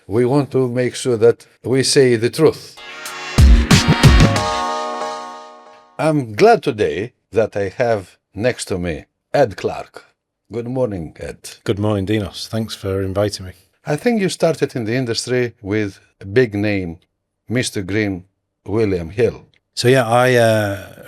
We want to make sure that we say the truth. I'm glad today that I have next to me Ed Clark. Good morning, Ed. Good morning, Dinos. Thanks for inviting me. I think you started in the industry with a big name, Mr. Green, William Hill. So yeah, I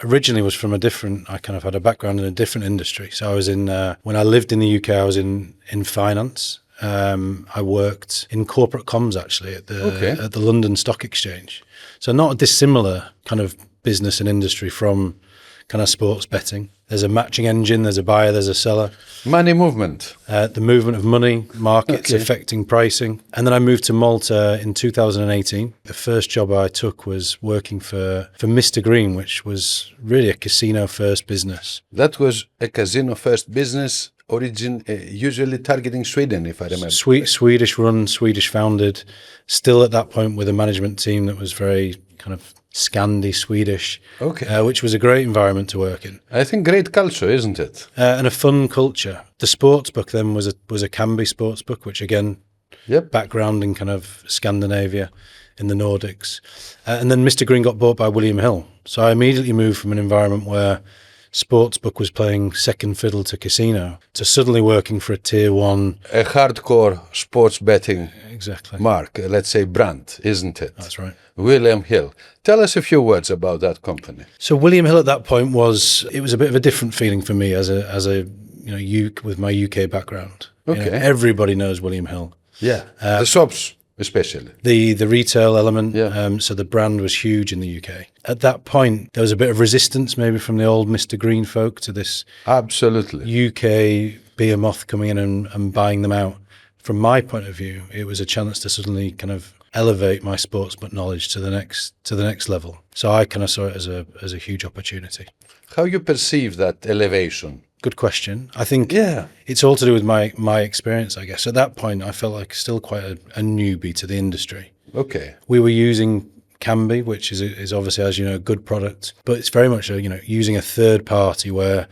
originally was from I kind of had a background in a different industry. So I was when I lived in the UK, I was in finance. I worked in corporate comms actually at the London Stock Exchange. So not a dissimilar kind of business and industry from kind of sports betting. There's a matching engine, there's a buyer, there's a seller. Money movement. The movement of money, markets affecting pricing. And then I moved to Malta in 2018. The first job I took was working for Mr. Green, which was really a casino-first business. That was a casino-first business, usually targeting Sweden, if I remember. Swedish run, Swedish founded, still at that point with a management team that was very kind of Scandi Swedish, which was a great environment to work in. I think great culture, isn't it? And a fun culture. The Sportsbook then was a Kambi Sportsbook, which again, background in kind of Scandinavia, in the Nordics. And then Mr. Green got bought by William Hill. So I immediately moved from an environment where Sportsbook was playing second fiddle to casino to suddenly working for a tier one. A hardcore sports betting mark, let's say brand, isn't it? That's right. William Hill. Tell us a few words about that company. So William Hill at that point was a bit of a different feeling for me as a with my UK background. Everybody knows William Hill. Yeah, the shops especially. The retail element, so the brand was huge in the UK. At that point, there was a bit of resistance maybe from the old Mr. Green folk to this UK behemoth coming in and buying them out. From my point of view, it was a chance to suddenly kind of elevate my sportsbook knowledge to the next level. So I kind of saw it as a huge opportunity. How you perceive that elevation? Good question. I think it's all to do with my experience, I guess. At that point, I felt like still quite a newbie to the industry. Okay. We were using Kambi, which is obviously, as you know, a good product, but it's very much using a third party where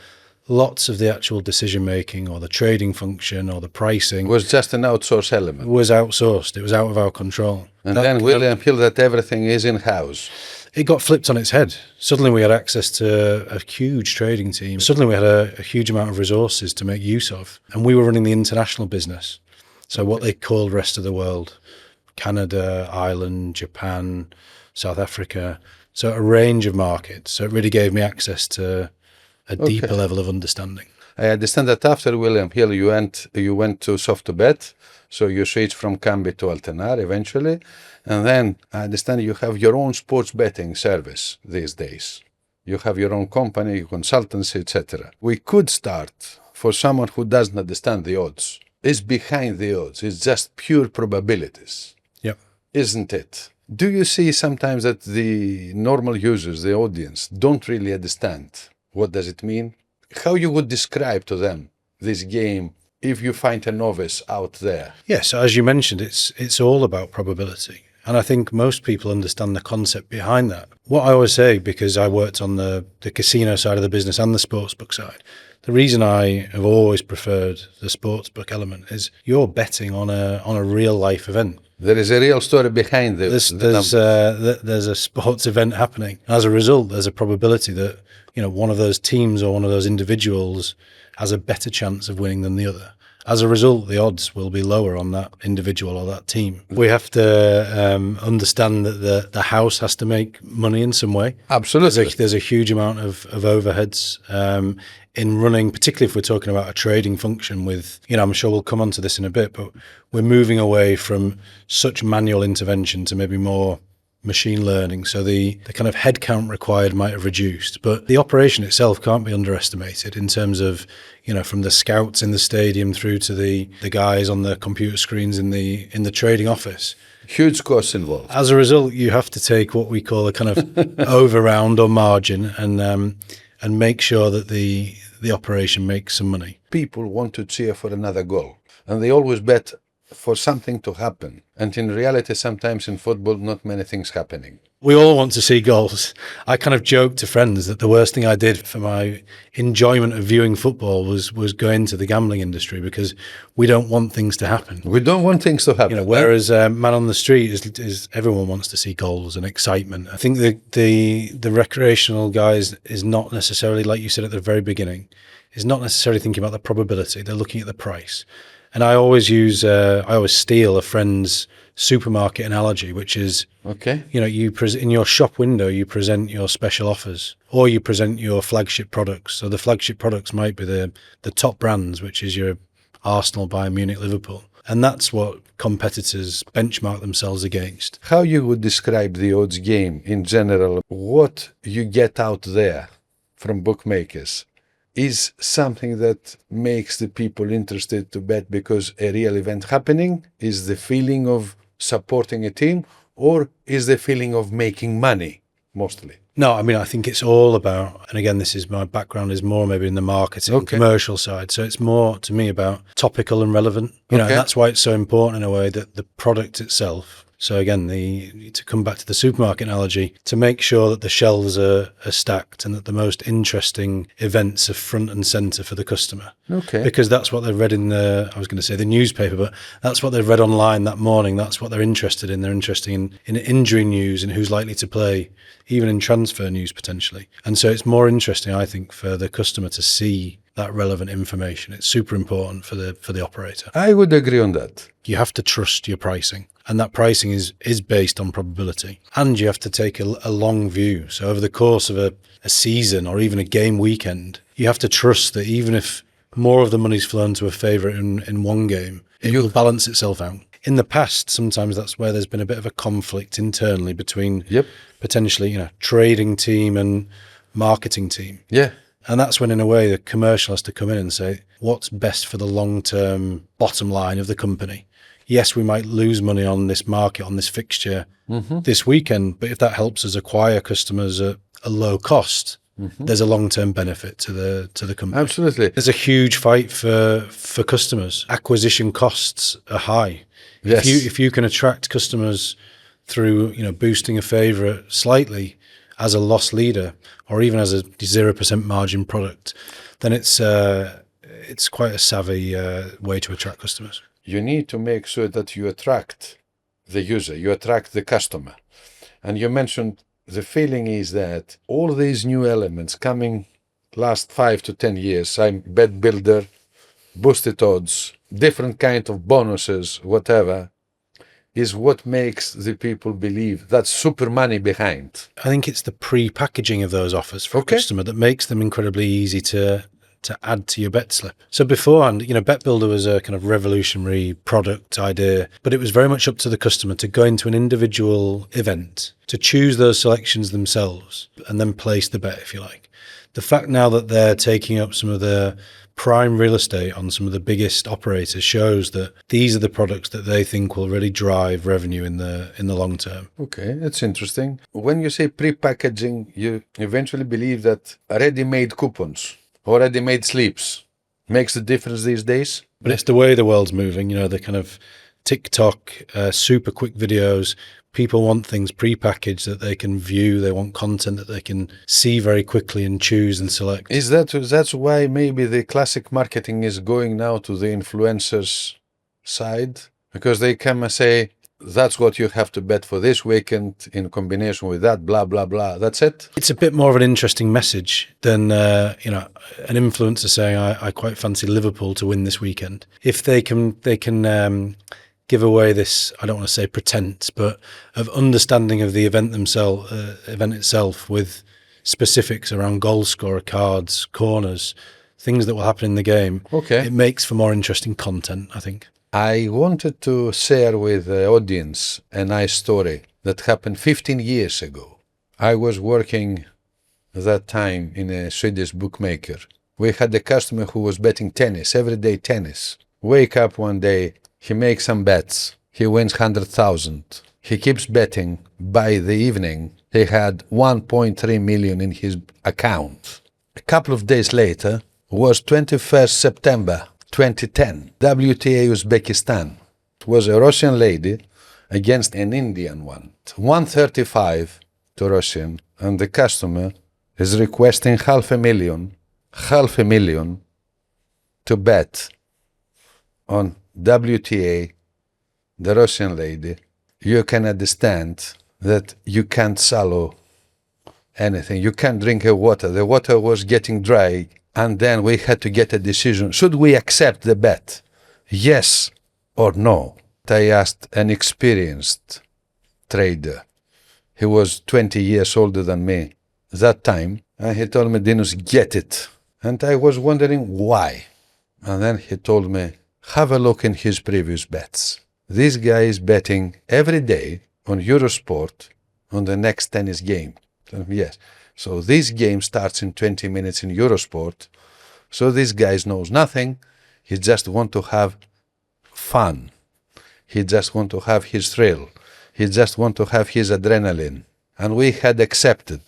lots of the actual decision making or the trading function or the pricing was just an outsourced element. Was outsourced. It was out of our control. And then William Hill, that everything is in house. It got flipped on its head. Suddenly we had access to a huge trading team. Suddenly we had a huge amount of resources to make use of. And we were running the international business. So what they called rest of the world, Canada, Ireland, Japan, South Africa. So a range of markets. So it really gave me access to a deeper level of understanding. I understand that after William Hill, you went to Soft2Bet. So you switched from Kambi to Altenar eventually. And then I understand you have your own sports betting service these days. You have your own company, consultancy, etc. We could start for someone who doesn't understand the odds. It's behind the odds. It's just pure probabilities. Yep. Isn't it? Do you see sometimes that the normal users, the audience, don't really understand what does it mean? How you would describe to them this game if you find a novice out there? Yes, as you mentioned, it's all about probability. And I think most people understand the concept behind that. What I always say, because I worked on the casino side of the business and the sportsbook side, the reason I have always preferred the sportsbook element is you're betting on a real life event. There is a real story behind this. There's a sports event happening. As a result, there's a probability that one of those teams or one of those individuals has a better chance of winning than the other. As a result, the odds will be lower on that individual or that team. We have to understand that the house has to make money in some way. Absolutely. There's a huge amount of overheads in running, particularly if we're talking about a trading function with, I'm sure we'll come on to this in a bit, but we're moving away from such manual intervention to maybe more machine learning. So the kind of headcount required might have reduced, but the operation itself can't be underestimated in terms of, from the scouts in the stadium through to the guys on the computer screens in the trading office. Huge costs involved. As a result, you have to take what we call a kind of overround or margin and make sure that the operation makes some money. People want to cheer for another goal, and they always bet for something to happen. And in reality, sometimes in football, not many things happening. We all want to see goals. I kind of joke to friends that the worst thing I did for my enjoyment of viewing football was go into the gambling industry, because we don't want things to happen. We don't want things to happen. Whereas man on the street is everyone wants to see goals and excitement. I think the recreational guys is not necessarily, like you said at the very beginning, is not necessarily thinking about the probability. They're looking at the price. And I always steal a friend's supermarket analogy, which is, in your shop window, you present your special offers, or you present your flagship products. So the flagship products might be the top brands, which is your Arsenal, Bayern Munich, Liverpool. And that's what competitors benchmark themselves against. How you would describe the odds game in general? What you get out there from bookmakers is something that makes the people interested to bet because a real event happening? Is the feeling of supporting a team, or is the feeling of making money mostly? No, I mean, I think it's all about, and again, this is my background is more maybe in the marketing, commercial side. So it's more to me about topical and relevant. And that's why it's so important in a way that the product itself. So again, to come back to the supermarket analogy, to make sure that the shelves are stacked and that the most interesting events are front and center for the customer. Okay. Because that's what they've read in the newspaper, but that's what they've read online that morning. That's what they're interested in. They're interested in injury news and who's likely to play, even in transfer news potentially. And so it's more interesting, I think, for the customer to see that relevant information. It's super important for the operator. I would agree on that. You have to trust your pricing, and that pricing is based on probability. And you have to take a long view. So over the course of a season or even a game weekend, you have to trust that even if more of the money's flown to a favourite in one game, it will balance itself out. In the past, sometimes that's where there's been a bit of a conflict internally between potentially, trading team and marketing team. Yeah. And that's when, in a way, the commercial has to come in and say, what's best for the long-term bottom line of the company? Yes, we might lose money on this market, on this fixture this weekend, but if that helps us acquire customers at a low cost, there's a long-term benefit to the company. Absolutely. There's a huge fight for customers. Acquisition costs are high. Yes. If you can attract customers through boosting a favourite slightly as a loss leader, or even as a 0% margin product, then it's quite a savvy way to attract customers. You need to make sure that you attract the user, you attract the customer. And you mentioned the feeling is that all these new elements coming last 5 to 10 years, I'm bet builder, boosted odds, different kind of bonuses, whatever, is what makes the people believe that's super money behind. I think it's the pre-packaging of those offers for a customer that makes them incredibly easy to add to your bet slip. So beforehand, Bet Builder was a kind of revolutionary product idea, but it was very much up to the customer to go into an individual event, to choose those selections themselves, and then place the bet, if you like. The fact now that they're taking up some of the prime real estate on some of the biggest operators shows that these are the products that they think will really drive revenue in the long term. Okay, that's interesting. When you say pre-packaging, you eventually believe that ready-made coupons or ready-made slips makes the difference these days? But it's the way the world's moving, the kind of TikTok, super quick videos. People want things pre-packaged that they can view. They want content that they can see very quickly and choose and select. That's why maybe the classic marketing is going now to the influencers side? Because they come and say, that's what you have to bet for this weekend in combination with that, blah, blah, blah. That's it? It's a bit more of an interesting message than, an influencer saying, I quite fancy Liverpool to win this weekend. If they can give away this, I don't want to say pretense, but of understanding of the event itself with specifics around goal scorer, cards, corners, things that will happen in the game. Okay. It makes for more interesting content, I think. I wanted to share with the audience a nice story that happened 15 years ago. I was working at that time in a Swedish bookmaker. We had a customer who was betting tennis, everyday tennis. Wake up one day, he makes some bets. He wins 100,000. He keeps betting. By the evening, he had 1.3 million in his account. A couple of days later was 21st September 2010, WTA Uzbekistan. It was a Russian lady against an Indian one. 135 to Russian, and the customer is requesting half a million to bet on WTA, the Russian lady. You can understand that you can't swallow anything. You can't drink water. The water was getting dry, and then we had to get a decision. Should we accept the bet? Yes or no? I asked an experienced trader. He was 20 years older than me that time, and he told me, Dinos, get it. And I was wondering why. And then he told me, have a look in his previous bets. This guy is betting every day on Eurosport on the next tennis game. Yes. So this game starts in 20 minutes in Eurosport. So this guy knows nothing. He just want to have fun. He just want to have his thrill. He just want to have his adrenaline. And we had accepted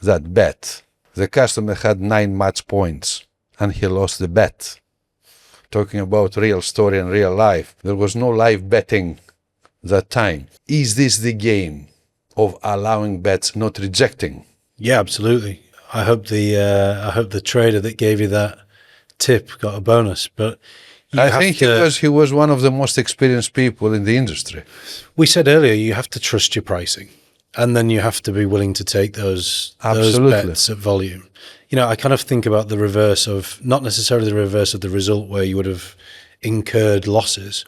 that bet. The customer had 9 match points and he lost the bet. Talking about real story and real life. There was no live betting that time. Is this the game of allowing bets, not rejecting? Yeah, absolutely. I hope the trader that gave you that tip got a bonus, but I think he was one of the most experienced people in the industry. We said earlier you have to trust your pricing, and then you have to be willing to take those bets at volume. You know, I kind of think about the reverse of, not necessarily the reverse of the result where you would have incurred losses,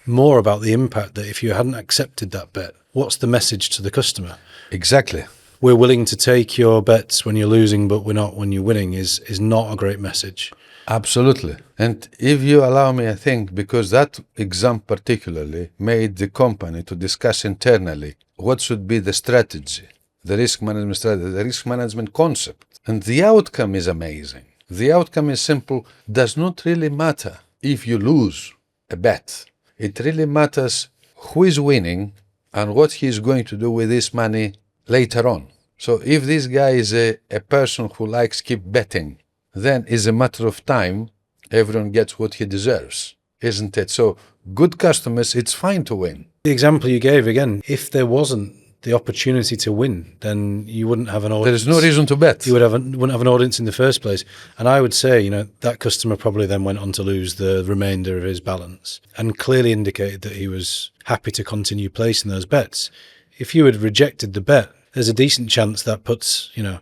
more about the impact that if you hadn't accepted that bet, what's the message to the customer? Exactly. We're willing to take your bets when you're losing, but we're not when you're winning is not a great message. Absolutely. And if you allow me, I think, because that exam particularly made the company to discuss internally what should be the strategy, the risk management strategy, the risk management concept. And the outcome is amazing. The outcome is simple. Does not really matter if you lose a bet. It really matters who is winning and what he is going to do with this money later on. So if this guy is a person who likes keep betting, then it's a matter of time, everyone gets what he deserves, isn't it? So good customers, it's fine to win. The example you gave, again, if there wasn't the opportunity to win, then you wouldn't have an audience. There is no reason to bet. You wouldn't have an audience in the first place. And I would say, you know, that customer probably then went on to lose the remainder of his balance and clearly indicated that he was happy to continue placing those bets. If you had rejected the bet, there's a decent chance that puts, you know,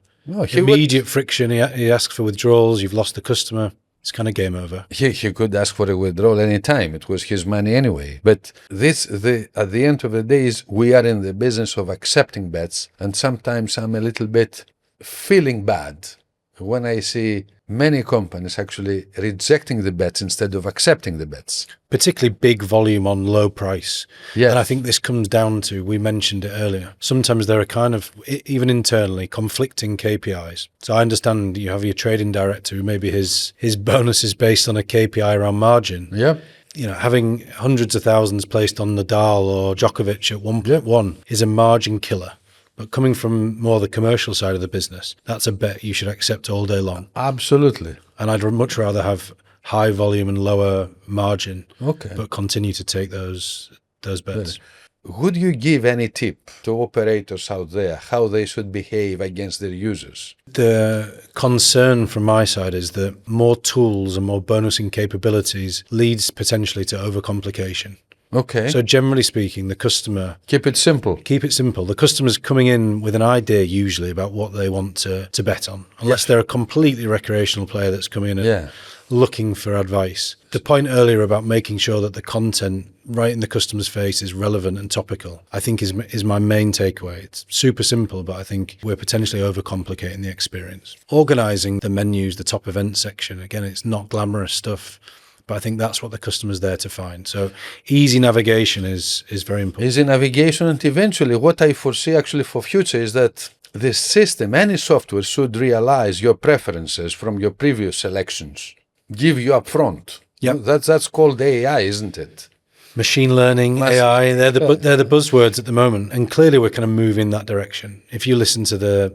immediate friction. He asks for withdrawals. You've lost the customer. It's kind of game over. He could ask for a withdrawal any time. It was his money anyway. But at the end of the day, we are in the business of accepting bets, and sometimes I'm a little bit feeling bad when I see many companies actually rejecting the bets instead of accepting the bets. Particularly big volume on low price. Yes. And I think this comes down to, we mentioned it earlier, sometimes there are kind of, even internally, conflicting KPIs. So I understand you have your trading director who maybe his bonus is based on a KPI around margin. Yep. You know, having hundreds of thousands placed on Nadal or Djokovic at 1.1 is a margin killer. But coming from more the commercial side of the business, that's a bet you should accept all day long. Absolutely. And I'd much rather have high volume and lower margin, okay, but continue to take those bets. Would you give any tip to operators out there how they should behave against their users? The concern from my side is that more tools and more bonusing capabilities leads potentially to overcomplication. Okay. So generally speaking, the customer... Keep it simple. Keep it simple. The customer's coming in with an idea usually about what they want to bet on, unless they're a completely recreational player that's coming in looking for advice. The point earlier about making sure that the content right in the customer's face is relevant and topical, I think is my main takeaway. It's super simple, but I think we're potentially overcomplicating the experience. Organising the menus, the top event section, again, it's not glamorous stuff, but I think that's what the customer's there to find. So easy navigation is very important. Easy navigation, and eventually what I foresee actually for future is that this system, any software, should realize your preferences from your previous selections. Give you up front. Yep. That's called AI, isn't it? Machine learning, AI, they're the buzzwords at the moment. And clearly we're kind of moving in that direction. If you listen to the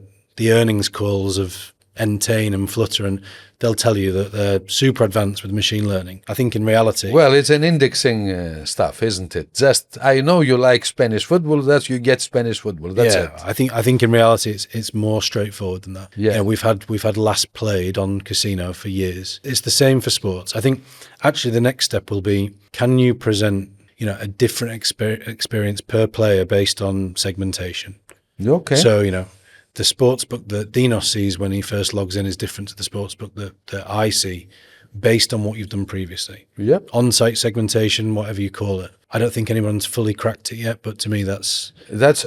earnings calls of Entain and Flutter, and they'll tell you that they're super advanced with machine learning. I think in reality, Well, it's an indexing stuff, isn't it? Just, I know you like Spanish football, that's you get Spanish football. That's it. I think in reality it's more straightforward than that. Yeah. You know, we've had last played on casino for years. It's the same for sports. I think actually the next step will be, can you present, you know, a different experience per player based on segmentation? Okay. So, you know, the sportsbook that Dinos sees when he first logs in is different to the sportsbook that I see based on what you've done previously. Yep. On-site segmentation, whatever you call it. I don't think anyone's fully cracked it yet, but to me That's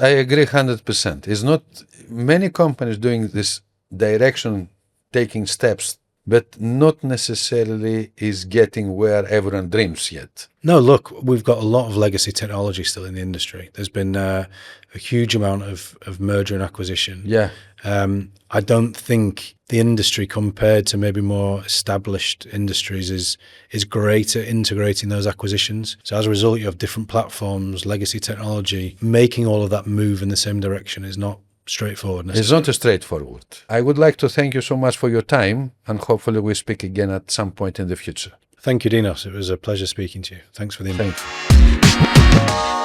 I agree 100%. It's not many companies doing this direction, taking steps, but not necessarily is getting where everyone dreams yet. No, look, we've got a lot of legacy technology still in the industry. There's been a huge amount of merger and acquisition. Yeah. I don't think the industry compared to maybe more established industries is great at integrating those acquisitions. So as a result, you have different platforms, legacy technology. Making all of that move in the same direction is not straightforward. It's not straightforward. I would like to thank you so much for your time, and hopefully we speak again at some point in the future. Thank you, Dinos. It was a pleasure speaking to you. Thanks for the invite. Thank you.